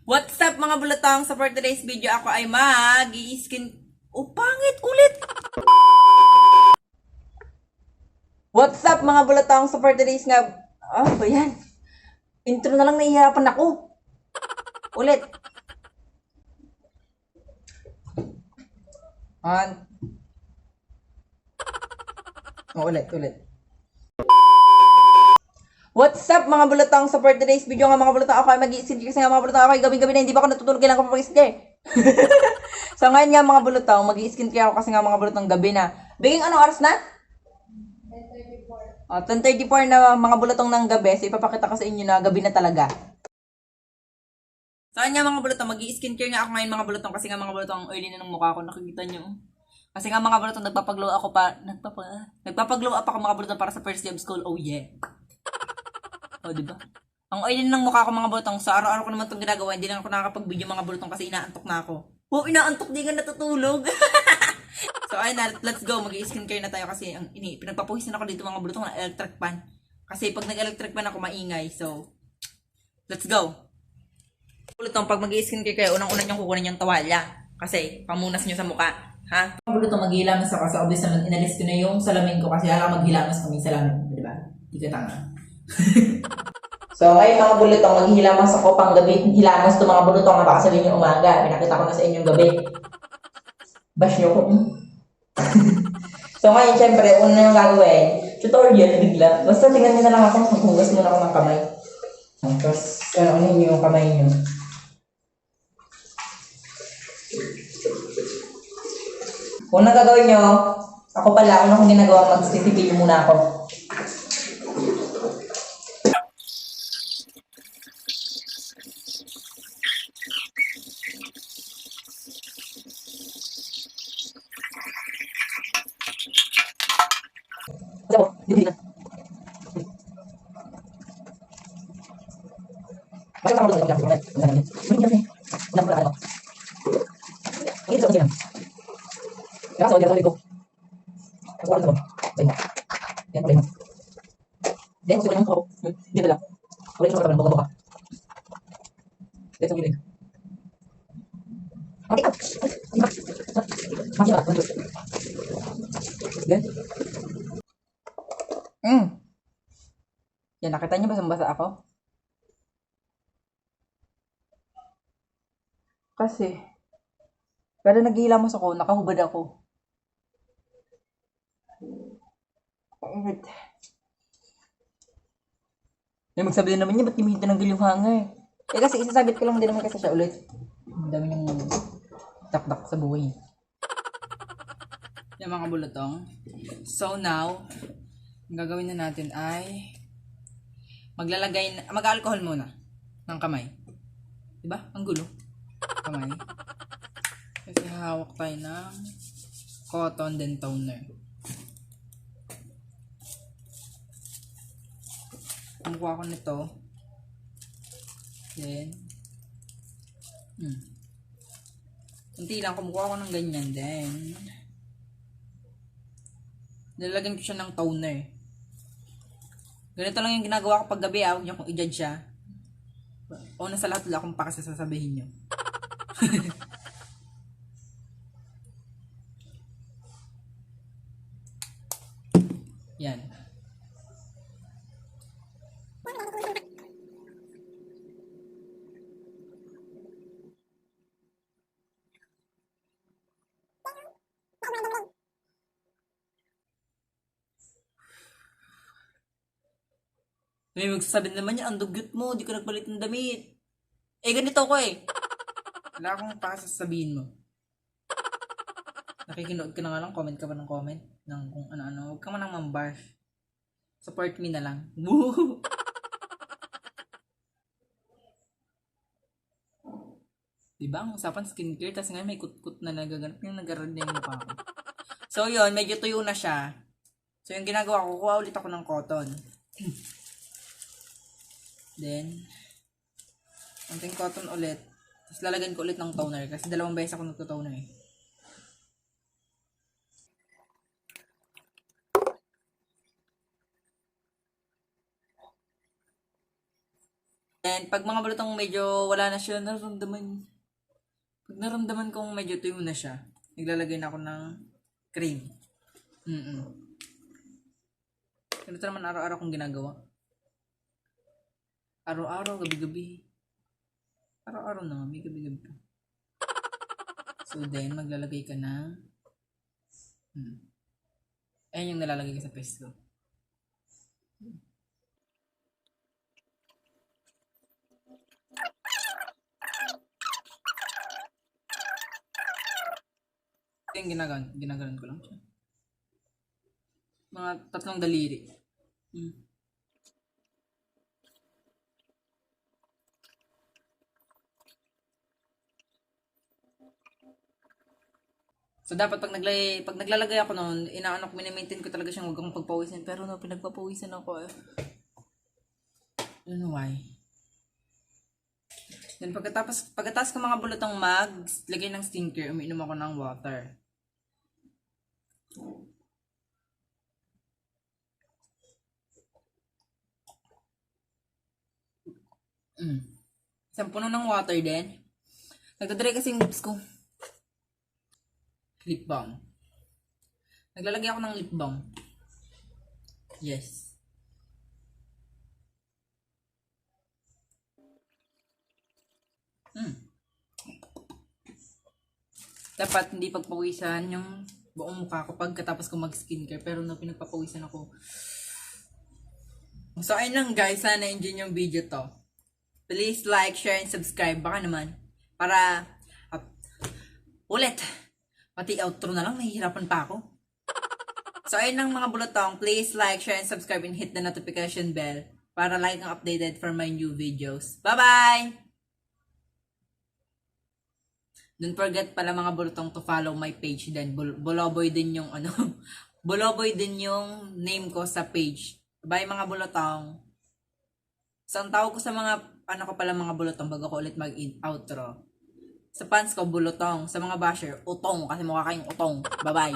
What's up mga bulutong? So for today's video ako ay mag-i-skin... Oh, pangit ulit! What's up mga bulutong? So for today's nga... Oh, ba yan? Intro na lang nahihirapan ako. Ulit. Ulit. What's up mga bulutong? So for today's video nga mga bulutong ako ay mag-i-skin kasi nga mga bulutong ako ay gabi-gabi na hindi pa ako natutulog kailangan ko mag-skin. So ngayon nga mga bulutong, mag-i-skin care ako kasi nga mga bulutong gabi na. Biging anong oras na? 10:34. 10:34 na mga bulutong ng gabi. So ipapakita ko sa inyo na gabi na talaga. So nga mga bulutong, mag-i-skin care nga ako ngayon mga bulutong kasi nga mga bulutong ang oily na ng mukha ko. Nakikita nyo. Kasi nga mga bulutong nagpapaglow up ako mga bulutong para sa first day of school. Oh yeah. O, diba? Ang oily ng mukha ko mga bulutong. Sa araw-araw ko naman itong ginagawa. Hindi lang ako nakakapag-video mga bulutong kasi inaantok na ako. Oh, inaantok di ka natutulog. So, ayun na. Let's go. Mag-i-skincare na tayo kasi pinagpapuhisan ako dito mga bulutong na electric pan. Kasi pag nag-electric pan ako, maingay. So, let's go. Bulutong, pag mag-i-skincare kayo, unang-una niyong kukunin yung tawalya. Kasi, pamunas niyo sa mukha. Ha? Mga bulutong, mag-hilamas ako. Kasi obvious naman, inalis ko na yung salamin ko. Kasi alam mag-hilamas kami salamin. Diba? Di ka tanga. So, ngayon mga bulutong, maghihilamas ako pang gabi. Hilamas to mga bulutong, baka sabihin yung umaga. Pinakita ko na sa inyong gabi. Bash nyo ko. So, ngayon, syempre, una yung gagawin. Tutorial, bigla. Basta tingnan nyo na lang ako. Maghugas muna ako ng kamay. Tapos, ano nyo yung kamay nyo. Una gagawin nyo, ako pala, una kong ginagawa, mag-sisipil muna ako. Hindi na. Masya Allah, masya Allah. Yan, nakita niyo basang-basa ako? Kasi, kada naghihilamos ako, nakahubad ako. Pangit. May magsabi din naman niya, ba't hindi tinanggal yung hanger? Eh kasi isasabit ko lang din naman kasi siya ulit. Ang dami niyang takdak sa buhay. Yan mga bulutong. So now, ang gagawin na natin ay mag-alcohol muna ng kamay. Diba? Ang gulo. Kamay. Kasi hawak tayo ng cotton then toner. Kumukuha ko nito. Then, unti lang, kumukuha ko ng ganyan. Then, nilagyan ko siya ng toner. Ganito lang yung ginagawa ko pag gabi, huwag niyo kong i-judge siya. O na sa lahat wala akong pakasasabihin niyo. Yan. May magsasabi naman niya, ang dugyot mo, di ka nagpalit ng damit. Eh, ganito ko eh. Wala akong pakasasabihin mo. Nakikinood ka na nga lang, comment ka ba ng comment? Ng kung ano-ano. Huwag ka man nang mambash. Support me na lang. Woo! Diba? Ang usapan skincare, kasi ngayon may kut-kut na nagaganap yung nag-arad na yung mukha ko. So yun, medyo tuyo na siya. So yung ginagawa ko, kuha ulit ako ng cotton. Then, konting cotton ulit. Tapos lalagyan ko ulit ng toner kasi 2 beses ako nagto-toner eh. And pag mga bulutong medyo wala na siya, pag naramdaman kong medyo tuyo na siya, naglalagay na ako ng cream. Ganito naman araw-araw kong ginagawa. Araw-araw, gabi-gabi. Araw-araw na nga, may gabi-gabi pa. So then, maglalagay ka ng ayan yung nalalagay ka sa pesto. Yung ginaganon ko lang siya. Mga 3 daliri. So dapat pag naglalagay ako noon, mini-maintain ko talaga siyang wag akong pagpawisan, pero no, pinagpapawisan ako. I don't know why. Then pagkatapos ko mga bulutong lagay ng skincare, umiinom ako ng water. Isang puno ng water din. Nagdadry kasi yung lips ko. Lip balm. Naglalagay ako ng lip balm. Yes. Dapat hindi pagpawisan yung buong mukha ko pagkatapos ko mag-skincare. Pero no, pinagpapawisan ako. So, ayun lang guys. Sana enjoy yung video to. Please like, share, and subscribe. Baka naman. Para, ulit. Pati outro na lang. Nahihirapan pa ako. So, ayun lang mga bulutong. Please like, share, and subscribe, and hit the notification bell. Para like ang updated for my new videos. Bye-bye! Don't forget pala mga bulutong to follow my page din. Buloboy din yung Buloboy din yung name ko sa page. Bye mga bulutong. So ang tawag ko sa mga ko pala mga bulutong bago ko ulit mag-outro. Sa fans ko bulutong, sa mga basher utong kasi mukha kayong utong. Bye-bye.